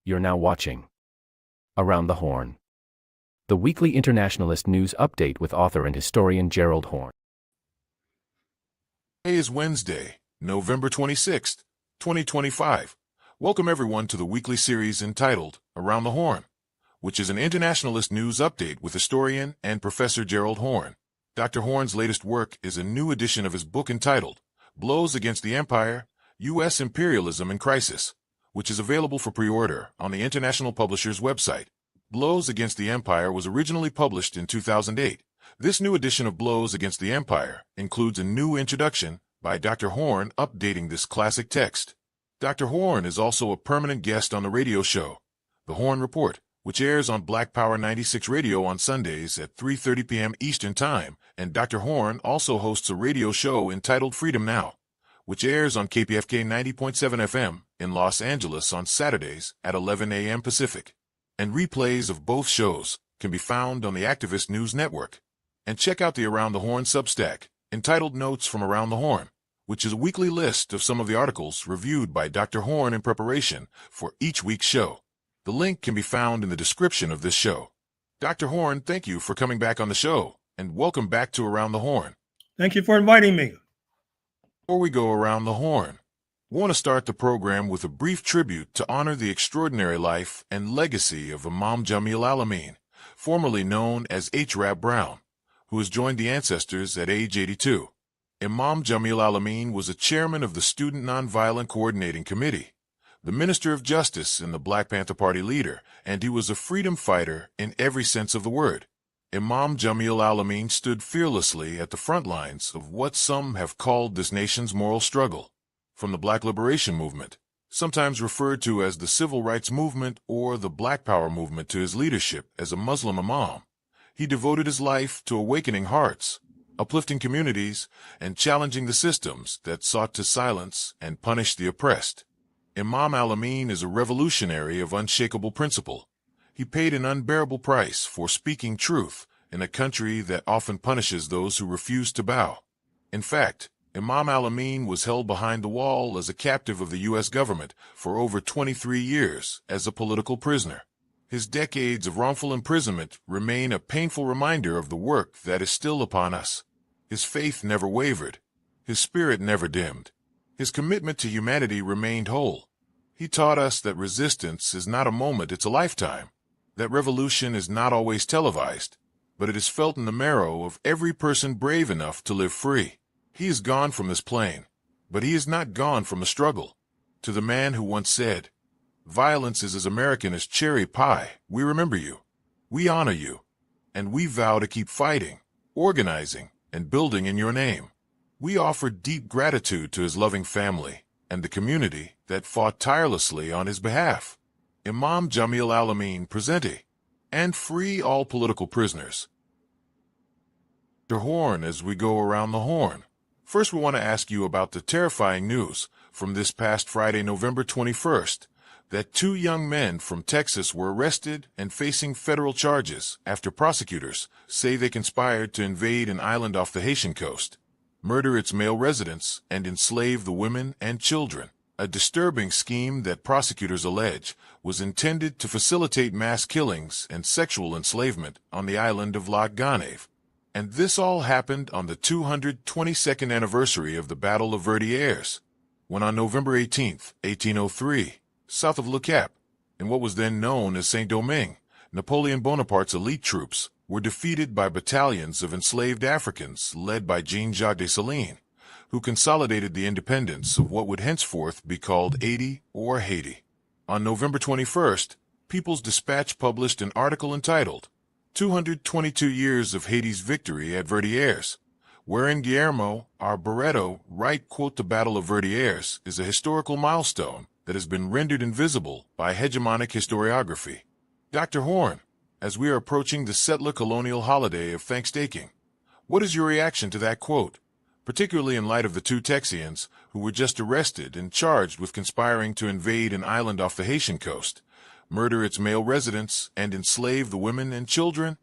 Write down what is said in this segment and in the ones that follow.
You're now watching Around the Horne, the weekly internationalist news update with author and historian Gerald Horne. Today is Wednesday, November 26th, 2025. Welcome everyone to the weekly series entitled Around the Horne, which is an internationalist news update with historian and Professor Gerald Horne. Dr. Horne's latest work is a new edition of his book entitled Blows Against the Empire, U.S. Imperialism in Crisis, which is available for pre-order on the International Publisher's website. Blows Against the Empire was originally published in 2008. This new edition of Blows Against the Empire includes a new introduction by Dr. Horne updating this classic text. Dr. Horne is also a permanent guest on the radio show, The Horne Report, which airs on Black Power 96 Radio on Sundays at 3:30 p.m. Eastern Time, and Dr. Horne also hosts a radio show entitled Freedom Now, which airs on KPFK 90.7 FM in Los Angeles on Saturdays at 11 a.m. Pacific. And replays of both shows can be found on the Activist News Network. And check out the Around the Horne Substack, entitled Notes from Around the Horne, which is a weekly list of some of the articles reviewed by Dr. Horne in preparation for each week's show. The link can be found in the description of this show. Dr. Horne, thank you for coming back on the show, and welcome back to Around the Horne. Thank you for inviting me. Before we go around the horn, we want to start the program with a brief tribute to honor the extraordinary life and legacy of Imam Jamil Al-Amin, formerly known as H. Rab Brown, who has joined the ancestors at age 82. Imam Jamil Al-Amin was a chairman of the Student Nonviolent Coordinating Committee, the Minister of Justice and the Black Panther Party leader, and he was a freedom fighter in every sense of the word. Imam Jamil Al-Amin stood fearlessly at the front lines of what some have called this nation's moral struggle. From the Black Liberation Movement, sometimes referred to as the Civil Rights Movement or the Black Power Movement, to his leadership as a Muslim imam, he devoted his life to awakening hearts, uplifting communities, and challenging the systems that sought to silence and punish the oppressed. Imam Al-Amin is a revolutionary of unshakable principle. He paid an unbearable price for speaking truth in a country that often punishes those who refuse to bow. In fact, Imam Al-Amin was held behind the wall as a captive of the U.S. government for over 23 years as a political prisoner. His decades of wrongful imprisonment remain a painful reminder of the work that is still upon us. His faith never wavered. His spirit never dimmed. His commitment to humanity remained whole. He taught us that resistance is not a moment, it's a lifetime. That revolution is not always televised, but it is felt in the marrow of every person brave enough to live free. He is gone from this plane, but he is not gone from the struggle. To the man who once said, "Violence is as American as cherry pie," we remember you, we honor you, and we vow to keep fighting, organizing, and building in your name. We offer deep gratitude to his loving family and the community that fought tirelessly on his behalf. Imam Jamil Al-Amin presente, and free all political prisoners. Dr. Horne, as we go around the horn, first we want to ask you about the terrifying news from this past Friday, November 21st, that two young men from Texas were arrested and facing federal charges after prosecutors say they conspired to invade an island off the Haitian coast, murder its male residents, and enslave the women and children. A disturbing scheme that prosecutors allege was intended to facilitate mass killings and sexual enslavement on the island of La Gonave. And this all happened on the 222nd anniversary of the Battle of Verdières, when on November 18, 1803, south of Le Cap, in what was then known as Saint-Domingue, Napoleon Bonaparte's elite troops were defeated by battalions of enslaved Africans led by Jean-Jacques Dessalines, who consolidated the independence of what would henceforth be called Haiti or Haiti. On November 21st, People's Dispatch published an article entitled 222 Years of Haiti's Victory at Verdières, wherein Guillermo R. Barreto write, quote, "The Battle of Verdières is a historical milestone that has been rendered invisible by hegemonic historiography." Dr. Horne, as we are approaching the settler colonial holiday of ThanksTaking, what is your reaction to that quote, particularly in light of the two Texians who were just arrested and charged with conspiring to invade an island off the Haitian coast, murder its male residents, and enslave the women and children?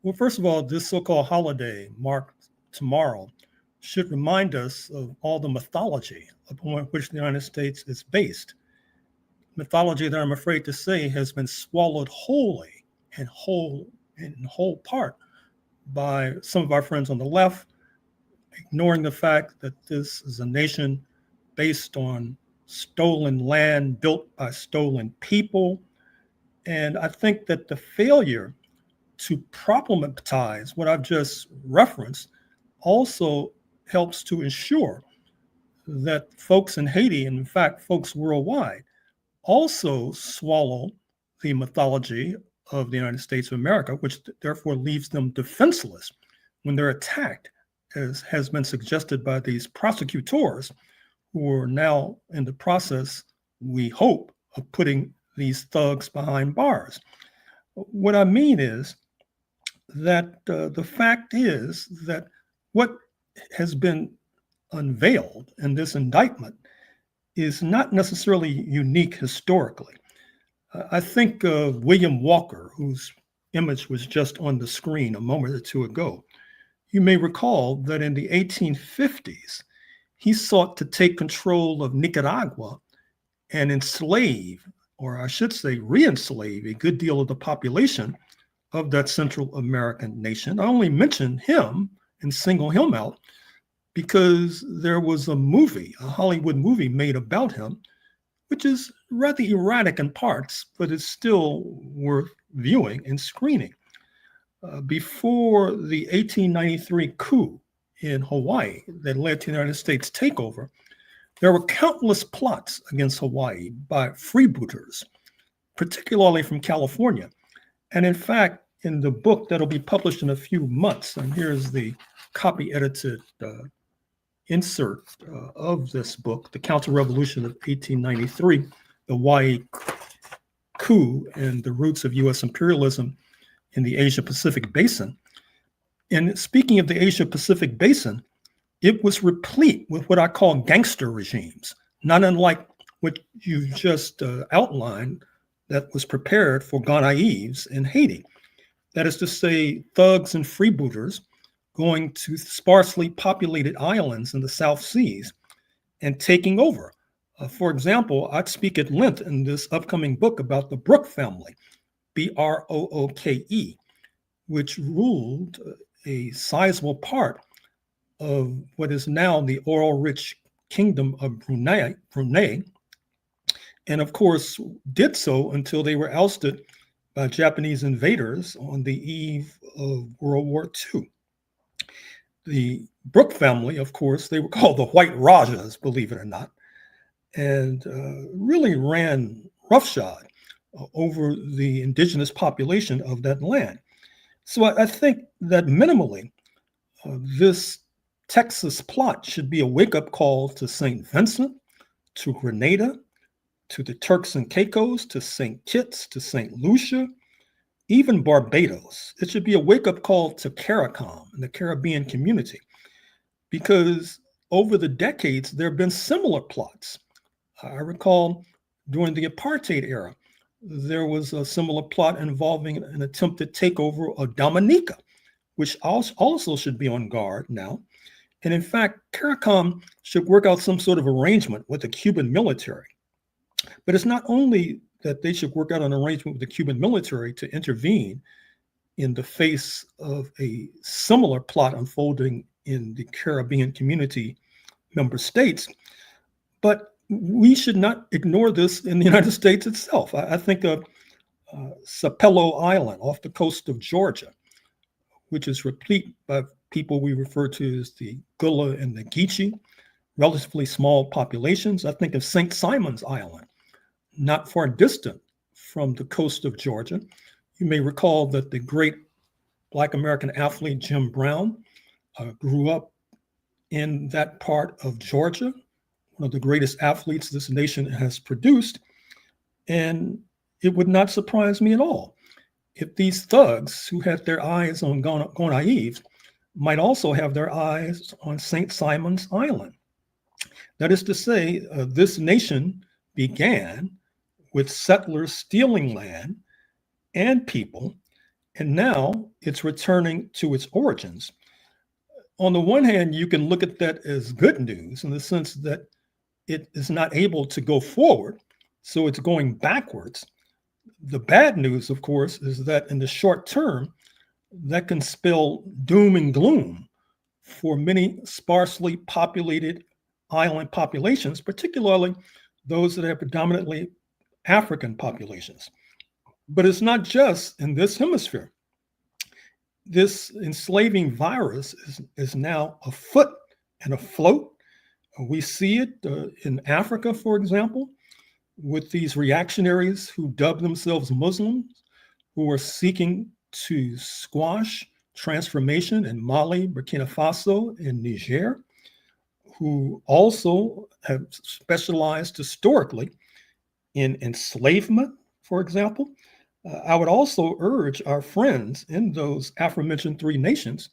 Well, first of all, this so-called holiday marked tomorrow should remind us of all the mythology upon which the United States is based. mythology that I'm afraid to say has been swallowed wholly and in whole part by some of our friends on the left, ignoring the fact that this is a nation based on stolen land built by stolen people. And I think that the failure to problematize what I've just referenced also helps to ensure that folks in Haiti, and in fact, folks worldwide, also swallow the mythology of the United States of America, which therefore leaves them defenseless when they're attacked, as has been suggested by these prosecutors who are now in the process, we hope, of putting these thugs behind bars. What I mean is that the fact is that what has been unveiled in this indictment is not necessarily unique historically. I think of William Walker, whose image was just on the screen a moment or two ago. You may recall that in the 1850s, he sought to take control of Nicaragua and enslave, or I should say re-enslave, a good deal of the population of that Central American nation. I only mention him and single him out because there was a movie, a Hollywood movie made about him, which is rather erratic in parts, but it's still worth viewing and screening. Before the 1893 coup in Hawaii that led to the United States takeover, there were countless plots against Hawaii by freebooters, particularly from California. And in fact, in the book that'll be published in a few months, and here's the copy edited insert of this book, The Counter-Revolution of 1893, the Hawaii coup and the roots of U.S. imperialism in the Asia-Pacific Basin. And speaking of the Asia-Pacific Basin, it was replete with what I call gangster regimes, not unlike what you've just outlined that was prepared for Ghanaese in Haiti. That is to say, thugs and freebooters going to sparsely populated islands in the South Seas and taking over. For example, I'd speak at length in this upcoming book about the Brooke family, Brooke, which ruled a sizable part of what is now the oil-rich kingdom of Brunei, and of course did so until they were ousted by Japanese invaders on the eve of World War II. The Brooke family, of course, they were called the White Rajas, believe it or not, and really ran roughshod over the indigenous population of that land. So I think that minimally, this Texas plot should be a wake-up call to St. Vincent, to Grenada, to the Turks and Caicos, to St. Kitts, to St. Lucia, even Barbados. It should be a wake-up call to CARICOM and the Caribbean community, because over the decades, there have been similar plots. I recall during the apartheid era, there was a similar plot involving an attempted takeover of Dominica, which also should be on guard now. And in fact, CARICOM should work out some sort of arrangement with the Cuban military. But it's not only that they should work out an arrangement with the Cuban military to intervene in the face of a similar plot unfolding in the Caribbean community member states, but we should not ignore this in the United States itself. I think of Sapelo Island off the coast of Georgia, which is replete by people we refer to as the Gullah and the Geechee, relatively small populations. I think of St. Simon's Island, not far distant from the coast of Georgia. You may recall that the great Black American athlete Jim Brown grew up in that part of Georgia, one of the greatest athletes this nation has produced. And it would not surprise me at all if these thugs who had their eyes on Ghanaese might also have their eyes on St. Simon's Island. That is to say, this nation began with settlers stealing land and people, and now it's returning to its origins. On the one hand, you can look at that as good news in the sense that it is not able to go forward So it's going backwards. The bad news, of course, is that in the short term, that can spell doom and gloom for many sparsely populated island populations, particularly those that have predominantly African populations. But it's not just in this hemisphere. This enslaving virus is now afoot and afloat. We see it in Africa, for example, with these reactionaries who dub themselves Muslims, who are seeking to squash transformation in Mali, Burkina Faso, and Niger, who also have specialized historically in enslavement, for example. I would also urge our friends in those aforementioned three nations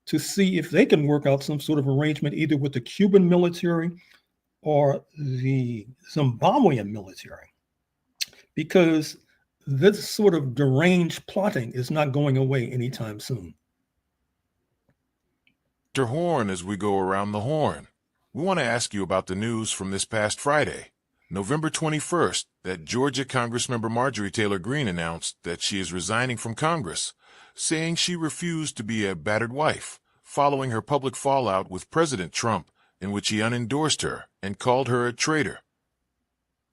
to see if they can work out some sort of arrangement either with the Cuban military or the Zimbabwean military, because this sort of deranged plotting is not going away anytime soon. Dr. Horne, as we go around the horn, we want to ask you about the news from this past Friday, November 21st, that Georgia Congressmember Marjorie Taylor Greene announced that she is resigning from Congress, saying she refused to be a battered wife, following her public fallout with President Trump, in which he unendorsed her and called her a traitor.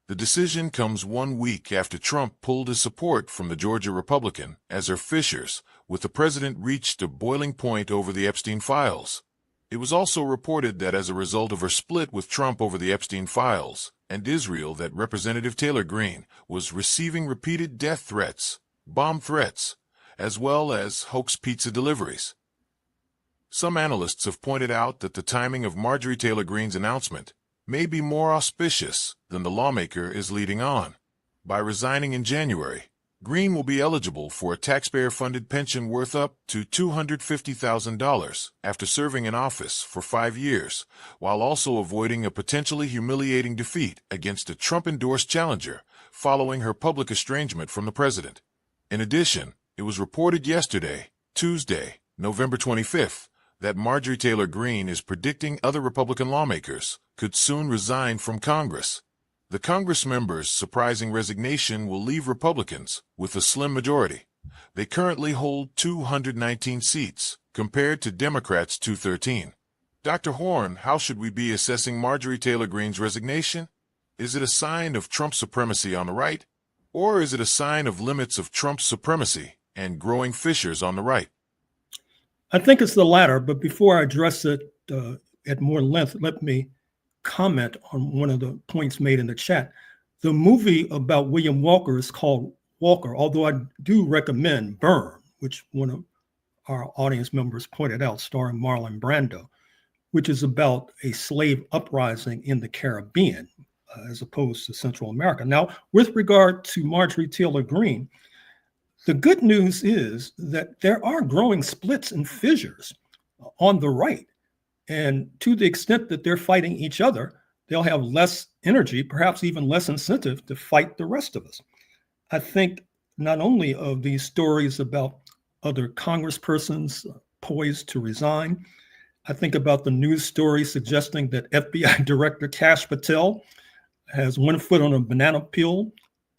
The decision comes 1 week after Trump pulled his support from the Georgia Republican Azar Fishers, with the president reached a boiling point over the Epstein files. It was also reported that as a result of her split with Trump over the Epstein files and Israel, that Representative Taylor Greene was receiving repeated death threats, bomb threats, as well as hoax pizza deliveries. Some analysts have pointed out that the timing of Marjorie Taylor Greene's announcement may be more auspicious than the lawmaker is leading on. By resigning in January, Greene will be eligible for a taxpayer-funded pension worth up to $250,000 after serving in office for 5 years, while also avoiding a potentially humiliating defeat against a Trump-endorsed challenger following her public estrangement from the president. In addition, it was reported yesterday, Tuesday, November 25th, that Marjorie Taylor Greene is predicting other Republican lawmakers could soon resign from Congress. The Congress members' surprising resignation will leave Republicans with a slim majority. They currently hold 219 seats, compared to Democrats' 213. Dr. Horne, how should we be assessing Marjorie Taylor Greene's resignation? Is it a sign of Trump supremacy on the right, or is it a sign of limits of Trump's supremacy and growing fissures on the right? I think it's the latter, but before I address it at more length, let me comment on one of the points made in the chat. The movie about William Walker is called Walker, although I do recommend Burn, which one of our audience members pointed out, starring Marlon Brando, which is about a slave uprising in the Caribbean as opposed to Central America. Now, with regard to Marjorie Taylor Greene, the good news is that there are growing splits and fissures on the right. And to the extent that they're fighting each other, they'll have less energy, perhaps even less incentive to fight the rest of us. I think not only of these stories about other congresspersons poised to resign, I think about the news story suggesting that FBI Director Kash Patel has one foot on a banana peel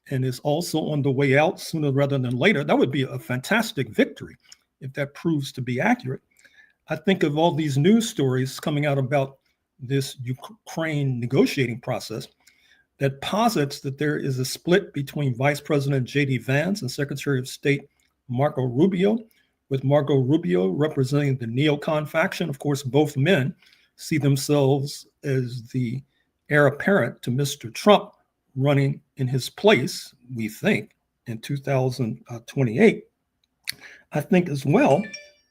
and is also on the way out sooner rather than later. That would be a fantastic victory if that proves to be accurate. I think of all these news stories coming out about this Ukraine negotiating process that posits that there is a split between Vice President J.D. Vance and Secretary of State Marco Rubio, with Marco Rubio representing the neocon faction. Of course, both men see themselves as the heir apparent to Mr. Trump running in his place, we think, in 2028. I think as well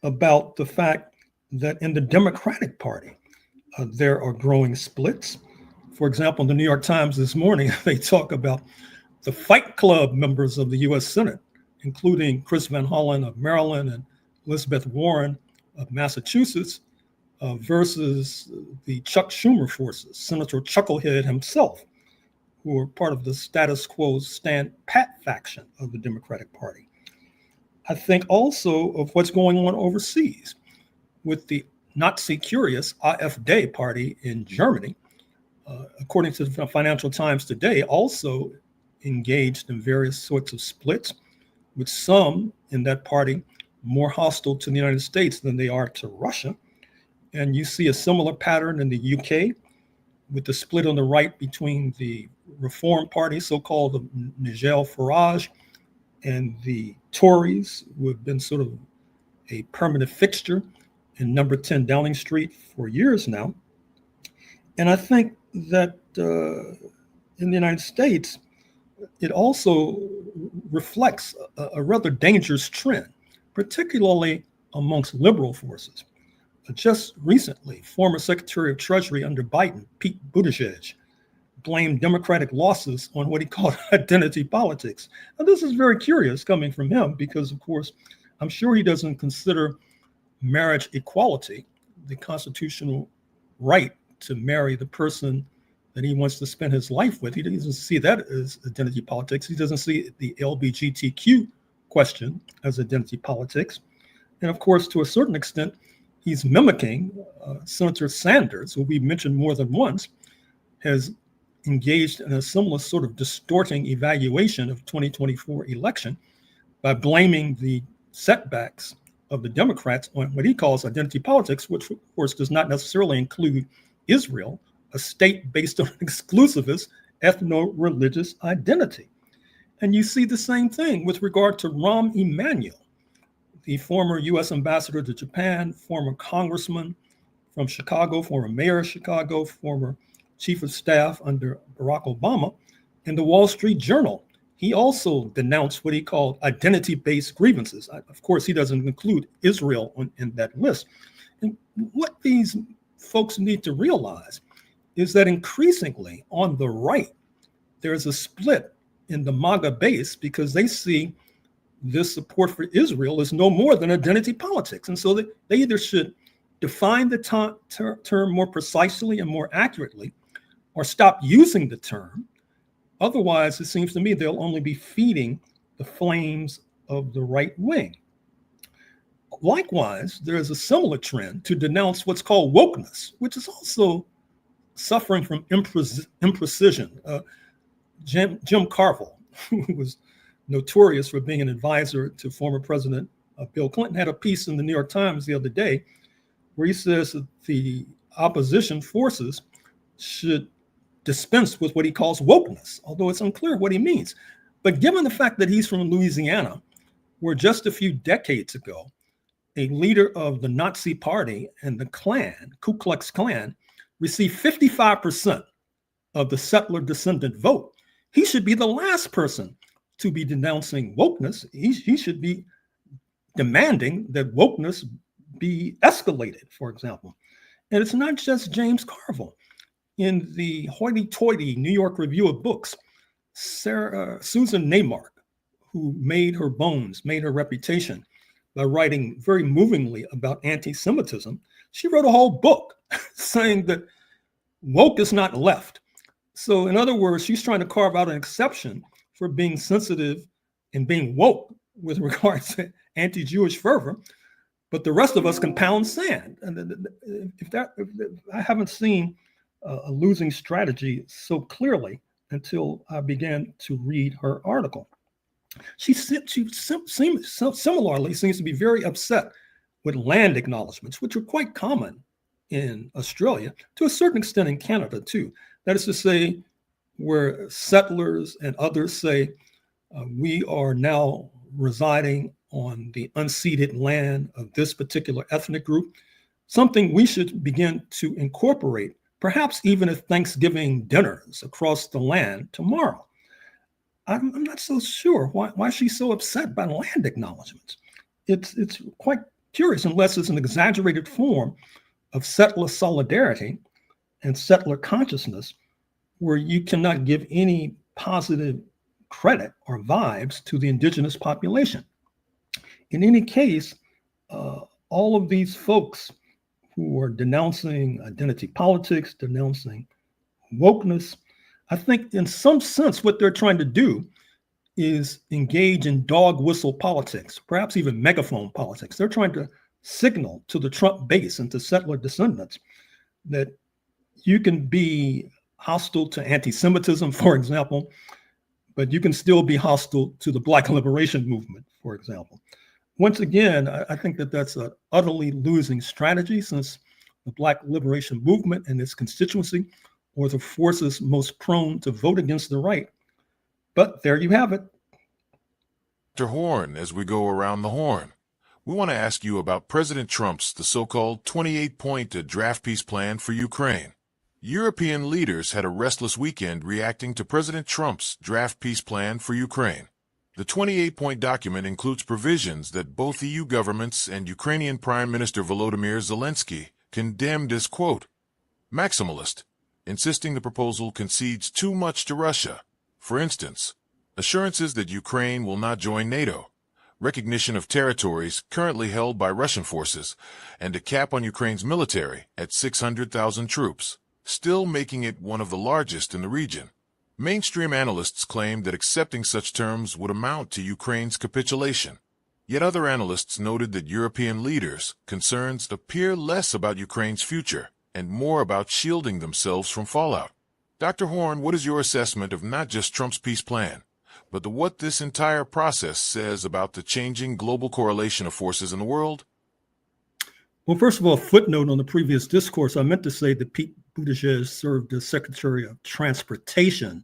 about the fact that in the Democratic Party, there are growing splits. For example, in the New York Times this morning, they talk about the Fight Club members of the U.S. Senate, including Chris Van Hollen of Maryland and Elizabeth Warren of Massachusetts, versus the Chuck Schumer forces, Senator Chucklehead himself, who are part of the status quo stand pat faction of the Democratic Party. I think also of what's going on overseas with the Nazi curious AfD party in Germany, according to the Financial Times today, also engaged in various sorts of splits, with some in that party more hostile to the United States than they are to Russia. And you see a similar pattern in the UK with the split on the right between the Reform Party, so-called the Nigel Farage, and the Tories, who have been sort of a permanent fixture in number 10 Downing Street for years now. And I think that in the United States, it also reflects a rather dangerous trend, particularly amongst liberal forces. Just recently, former Secretary of Treasury under Biden, Pete Buttigieg, blamed Democratic losses on what he called identity politics. Now, this is very curious coming from him because, of course, I'm sure he doesn't consider marriage equality, the constitutional right to marry the person that he wants to spend his life with. He doesn't see that as identity politics. He doesn't see the LGBTQ question as identity politics. And of course, to a certain extent, he's mimicking Senator Sanders, who we mentioned more than once, has engaged in a similar sort of distorting evaluation of 2024 election by blaming the setbacks of the Democrats on what he calls identity politics, which of course does not necessarily include Israel, a state based on exclusivist ethno-religious identity. And you see the same thing with regard to Rahm Emanuel, the former US ambassador to Japan, former congressman from Chicago, former mayor of Chicago, former chief of staff under Barack Obama. In the Wall Street Journal, he also denounced what he called identity-based grievances. Of course, he doesn't include Israel in that list. And what these folks need to realize is that increasingly on the right, there's a split in the MAGA base because they see this support for Israel as no more than identity politics. And so they either should define the term more precisely and more accurately or stop using the term. Otherwise, it seems to me they'll only be feeding the flames of the right wing. Likewise, there is a similar trend to denounce what's called wokeness, which is also suffering from imprecision. Jim Carville, who was notorious for being an advisor to former President Bill Clinton, had a piece in the New York Times the other day where he says that the opposition forces should dispense with what he calls wokeness, although it's unclear what he means. But given the fact that he's from Louisiana, where just a few decades ago, a leader of the Nazi Party and the Klan, Ku Klux Klan, received 55% of the settler descendant vote, he should be the last person to be denouncing wokeness. He should be demanding that wokeness be escalated, for example. And it's not just James Carville. In the hoity-toity New York Review of Books, Susan Naimark, who made her bones, made her reputation by writing very movingly about anti-Semitism, she wrote a whole book saying that woke is not left. So in other words, she's trying to carve out an exception for being sensitive and being woke with regard to anti-Jewish fervor, but the rest of us can pound sand. And if I haven't seen a losing strategy so clearly until I began to read her article. She similarly seems to be very upset with land acknowledgements, which are quite common in Australia, to a certain extent in Canada too. That is to say, where settlers and others say, we are now residing on the unceded land of this particular ethnic group, something we should begin to incorporate, perhaps even at Thanksgiving dinners across the land tomorrow. I'm not so sure why she's so upset by land acknowledgements. It's quite curious, unless it's an exaggerated form of settler solidarity and settler consciousness, where you cannot give any positive credit or vibes to the indigenous population. In any case, all of these folks who are denouncing identity politics, denouncing wokeness, I think in some sense what they're trying to do is engage in dog whistle politics, perhaps even megaphone politics. They're trying to signal to the Trump base and to settler descendants that you can be hostile to anti-Semitism, for example, but you can still be hostile to the Black liberation movement, for example. Once again, I think that that's an utterly losing strategy, since the Black liberation movement and its constituency are the forces most prone to vote against the right. But there you have it. Dr. Horne, as we go around the horn, we want to ask you about President Trump's the so-called 28-point draft peace plan for Ukraine. European leaders had a restless weekend reacting to President Trump's draft peace plan for Ukraine. The 28-point document includes provisions that both EU governments and Ukrainian Prime Minister Volodymyr Zelensky condemned as, quote, maximalist, insisting the proposal concedes too much to Russia. For instance, assurances that Ukraine will not join NATO, recognition of territories currently held by Russian forces, and a cap on Ukraine's military at 600,000 troops, still making it one of the largest in the region. Mainstream analysts claim that accepting such terms would amount to Ukraine's capitulation. Yet other analysts noted that European leaders' concerns appear less about Ukraine's future and more about shielding themselves from fallout. Dr. Horne, what is your assessment of not just Trump's peace plan, but what this entire process says about the changing global correlation of forces in the world? Well, first of all, a footnote on the previous discourse. I meant to say that Pete Buttigieg served as Secretary of Transportation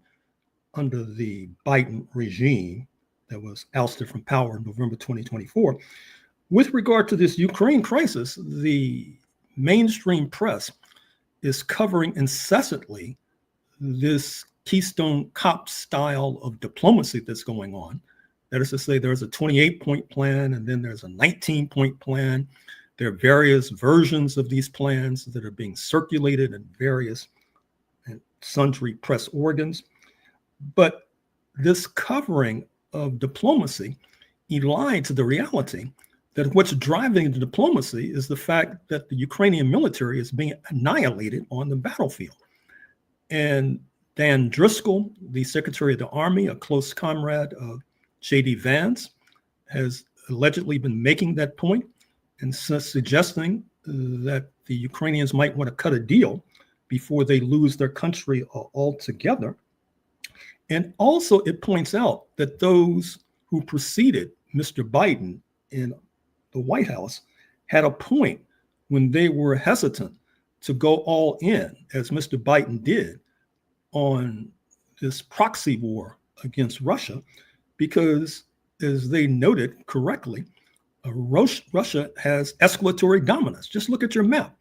under the Biden regime that was ousted from power in November 2024. With regard to this Ukraine crisis, the mainstream press is covering incessantly this Keystone Cop style of diplomacy that's going on. That is to say, there's a 28-point plan, and then there's a 19-point plan. There are various versions of these plans that are being circulated in various and sundry press organs. But this covering of diplomacy elides the reality that what's driving the diplomacy is the fact that the Ukrainian military is being annihilated on the battlefield. And Dan Driscoll, the Secretary of the Army, a close comrade of J.D. Vance, has allegedly been making that point and suggesting that the Ukrainians might want to cut a deal before they lose their country altogether. And also it points out that those who preceded Mr. Biden in the White House had a point when they were hesitant to go all in, as Mr. Biden did, on this proxy war against Russia, because, as they noted correctly, Russia has escalatory dominance. Just look at your map.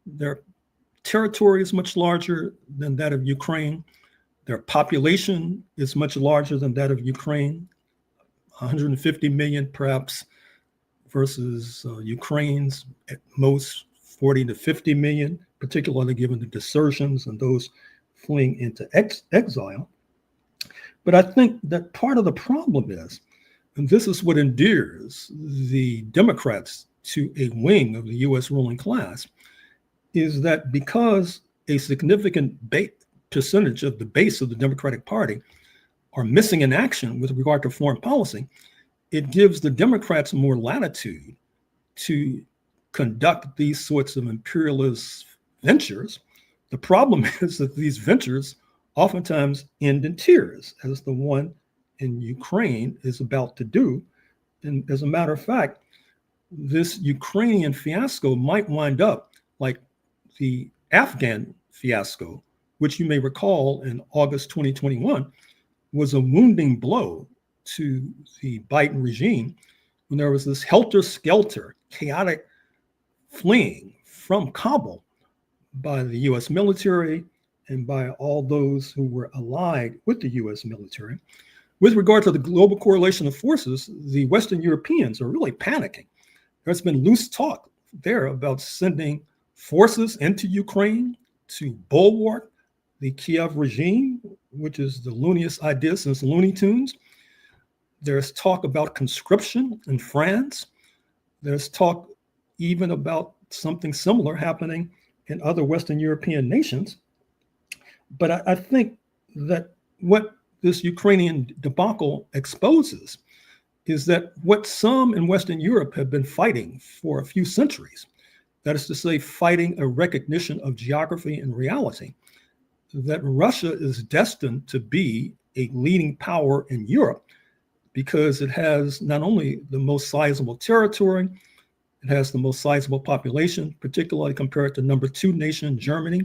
Their territory is much larger than that of Ukraine. Their population is much larger than that of Ukraine, 150 million perhaps, versus Ukraine's at most 40 to 50 million, particularly given the desertions and those fleeing into exile. But I think that part of the problem is, and this is what endears the Democrats to a wing of the US ruling class, is that because a significant percentage of the base of the Democratic Party are missing in action with regard to foreign policy, it gives the Democrats more latitude to conduct these sorts of imperialist ventures. The problem is that these ventures oftentimes end in tears, as the one in Ukraine is about to do. And as a matter of fact, this Ukrainian fiasco might wind up like the Afghan fiasco, which you may recall in August 2021 was a wounding blow to the Biden regime when there was this helter-skelter, chaotic fleeing from Kabul by the US military and by all those who were allied with the US military. With regard to the global correlation of forces, the Western Europeans are really panicking. There's been loose talk there about sending forces into Ukraine to bulwark the Kiev regime, which is the looniest idea since Looney Tunes. There's talk about conscription in France. There's talk even about something similar happening in other Western European nations. But I think that what this Ukrainian debacle exposes is that what some in Western Europe have been fighting for a few centuries, that is to say, fighting a recognition of geography and reality, that Russia is destined to be a leading power in Europe because it has not only the most sizable territory, it has the most sizable population, particularly compared to number two nation, Germany,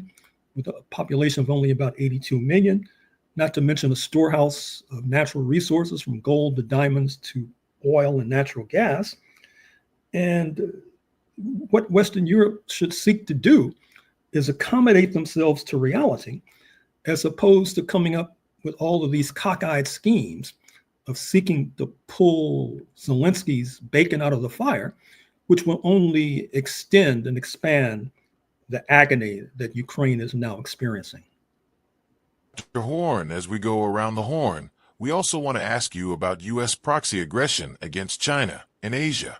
with a population of only about 82 million, not to mention a storehouse of natural resources from gold to diamonds to oil and natural gas. And what Western Europe should seek to do is accommodate themselves to reality, as opposed to coming up with all of these cockeyed schemes of seeking to pull Zelensky's bacon out of the fire, which will only extend and expand the agony that Ukraine is now experiencing. Dr. Horne, as we go around the horn, we also want to ask you about U.S. proxy aggression against China and Asia.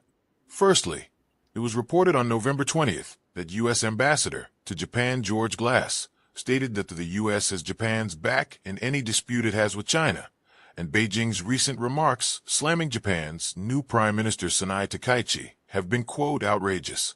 Firstly, it was reported on November 20th that U.S. Ambassador to Japan George Glass stated that the U.S. has Japan's back in any dispute it has with China, and Beijing's recent remarks slamming Japan's new Prime Minister Sanai Takaichi have been, quote, outrageous.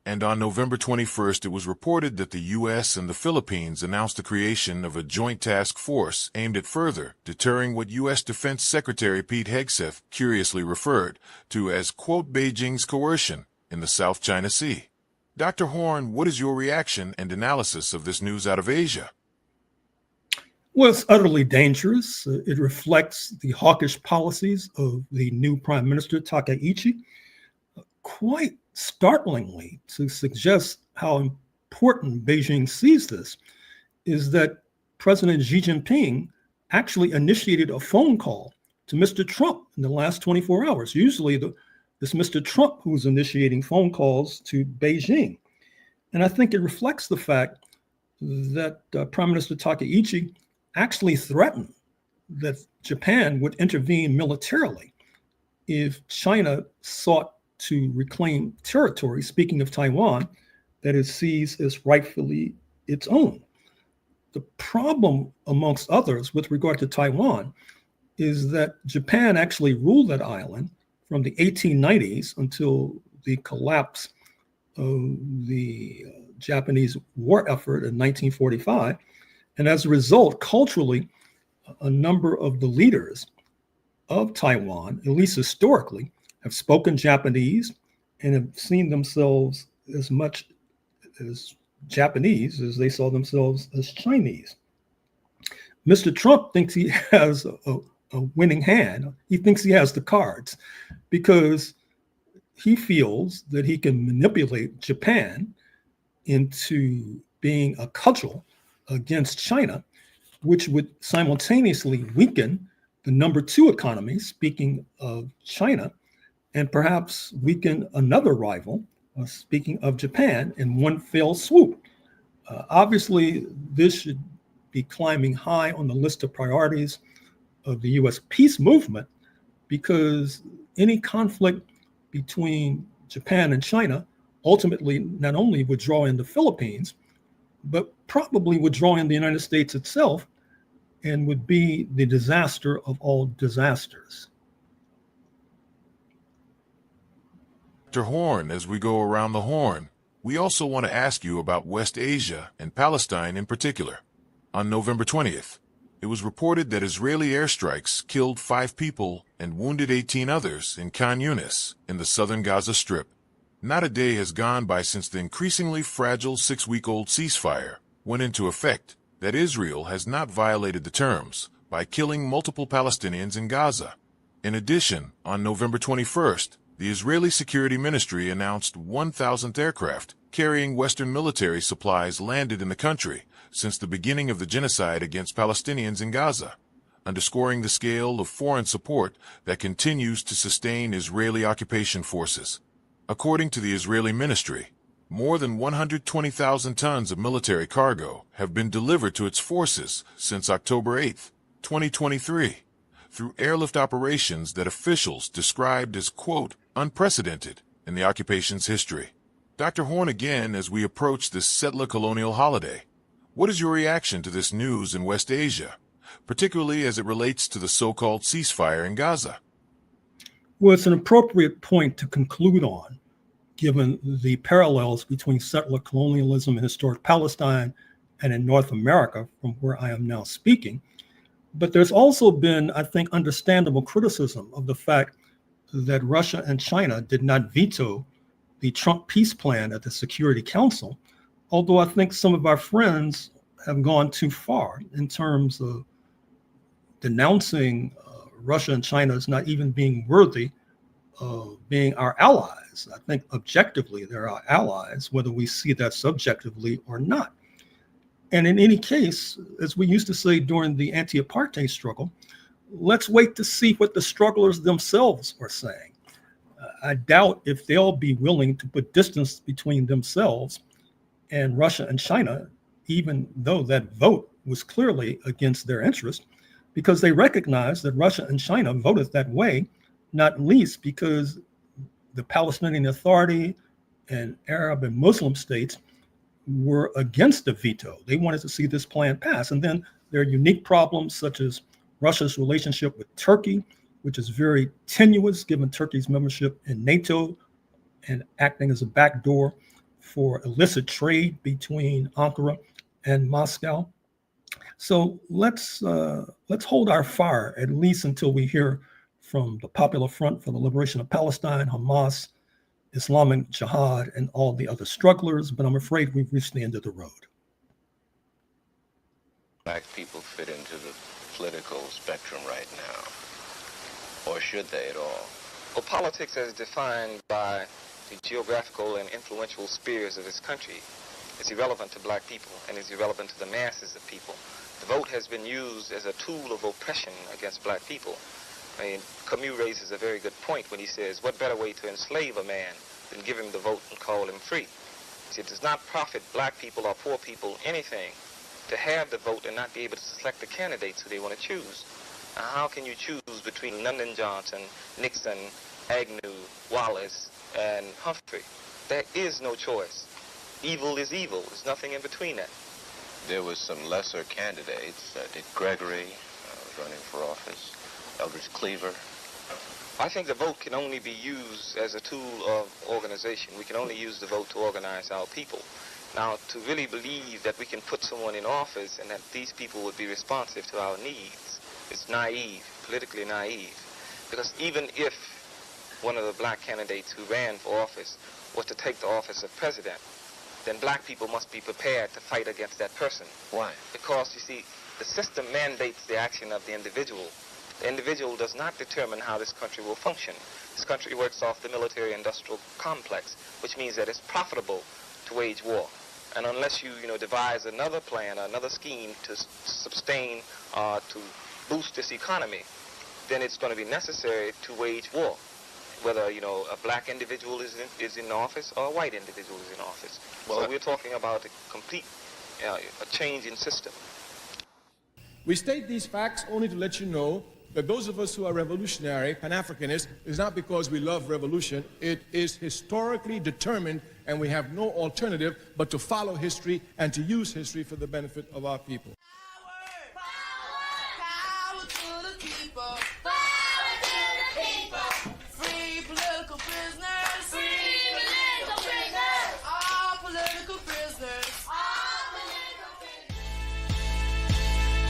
And on November 21st, it was reported that the U.S. and the Philippines announced the creation of a joint task force aimed at further deterring what U.S. Defense Secretary Pete Hegseth curiously referred to as, quote, Beijing's coercion in the South China Sea. Dr. Horne, what is your reaction and analysis of this news out of Asia? Well, it's utterly dangerous. It reflects the hawkish policies of the new Prime Minister Takaichi. Quite startlingly, to suggest how important Beijing sees this, is that President Xi Jinping actually initiated a phone call to Mr. Trump in the last 24 hours. Usually it's Mr. Trump who's initiating phone calls to Beijing. And I think it reflects the fact that Prime Minister Takaichi actually threatened that Japan would intervene militarily if China sought to reclaim territory, speaking of Taiwan, that it sees as rightfully its own. The problem, amongst others, with regard to Taiwan, is that Japan actually ruled that island from the 1890s until the collapse of the Japanese war effort in 1945. And as a result, culturally, a number of the leaders of Taiwan, at least historically, have spoken Japanese and have seen themselves as much as Japanese as they saw themselves as Chinese. Mr. Trump thinks he has a winning hand. He thinks he has the cards because he feels that he can manipulate Japan into being a cudgel against China, which would simultaneously weaken the number two economy, speaking of China, and perhaps weaken another rival, speaking of Japan, in one fell swoop. Obviously, this should be climbing high on the list of priorities of the U.S. peace movement, because any conflict between Japan and China ultimately not only would draw in the Philippines, but probably would draw in the United States itself and would be the disaster of all disasters. Dr. Horne, as we go around the horn, we also want to ask you about West Asia and Palestine in particular. On November 20th, it was reported that Israeli airstrikes killed 5 people and wounded 18 others in Khan Yunis in the southern Gaza Strip. Not a day has gone by since the increasingly fragile 6-week-old ceasefire went into effect that Israel has not violated the terms by killing multiple Palestinians in Gaza. In addition, on November 21st, the Israeli Security Ministry announced 1,000th aircraft carrying Western military supplies landed in the country since the beginning of the genocide against Palestinians in Gaza, underscoring the scale of foreign support that continues to sustain Israeli occupation forces. According to the Israeli ministry, more than 120,000 tons of military cargo have been delivered to its forces since October 8, 2023, through airlift operations that officials described as, quote, unprecedented in the occupation's history. Dr. Horne, again, as we approach this settler colonial holiday, what is your reaction to this news in West Asia, particularly as it relates to the so-called ceasefire in Gaza? Well, it's an appropriate point to conclude on, given the parallels between settler colonialism and historic Palestine and in North America, from where I am now speaking. But there's also been, I think, understandable criticism of the fact that Russia and China did not veto the Trump peace plan at the Security Council, although I think some of our friends have gone too far in terms of denouncing Russia and China as not even being worthy of being our allies. I think objectively they're our allies, whether we see that subjectively or not. And in any case, as we used to say during the anti-apartheid struggle, let's wait to see what the strugglers themselves are saying. I doubt if they'll be willing to put distance between themselves and Russia and China, even though that vote was clearly against their interest, because they recognize that Russia and China voted that way, not least because the Palestinian Authority and Arab and Muslim states were against the veto. They wanted to see this plan pass. And then there are unique problems such as Russia's relationship with Turkey, which is very tenuous given Turkey's membership in NATO and acting as a backdoor for illicit trade between Ankara and Moscow. So let's hold our fire, at least until we hear from the Popular Front for the Liberation of Palestine, Hamas, Islamic Jihad, and all the other strugglers. But I'm afraid we've reached the end of the road. Black people fit into the political spectrum right now, or should they at all? Well, politics as defined by the geographical and influential spheres of this country is irrelevant to black people and is irrelevant to the masses of people. The vote has been used as a tool of oppression against black people. I mean, Camus raises a very good point when he says, what better way to enslave a man than give him the vote and call him free? See, it does not profit black people or poor people anything to have the vote and not be able to select the candidates who they want to choose. Now, how can you choose between Lyndon Johnson, Nixon, Agnew, Wallace, and Humphrey? There is no choice. Evil is evil. There's nothing in between that. There was some lesser candidates. Dick Gregory was running for office. Eldridge Cleaver. I think the vote can only be used as a tool of organization. We can only use the vote to organize our people. Now, to really believe that we can put someone in office and that these people would be responsive to our needs is naive, politically naive. Because even if one of the black candidates who ran for office was to take the office of president, then black people must be prepared to fight against that person. Why? Because, you see, the system mandates the action of the individual. The individual does not determine how this country will function. This country works off the military-industrial complex, which means that it's profitable to wage war. And unless you devise another plan, another scheme to sustain, to boost this economy, then it's going to be necessary to wage war, whether, a black individual is in office or a white individual is in office. Well, so we're talking about a complete a change in system. We state these facts only to let you know that those of us who are revolutionary, Pan-Africanists, is not because we love revolution. It is historically determined, and we have no alternative but to follow history and to use history for the benefit of our people.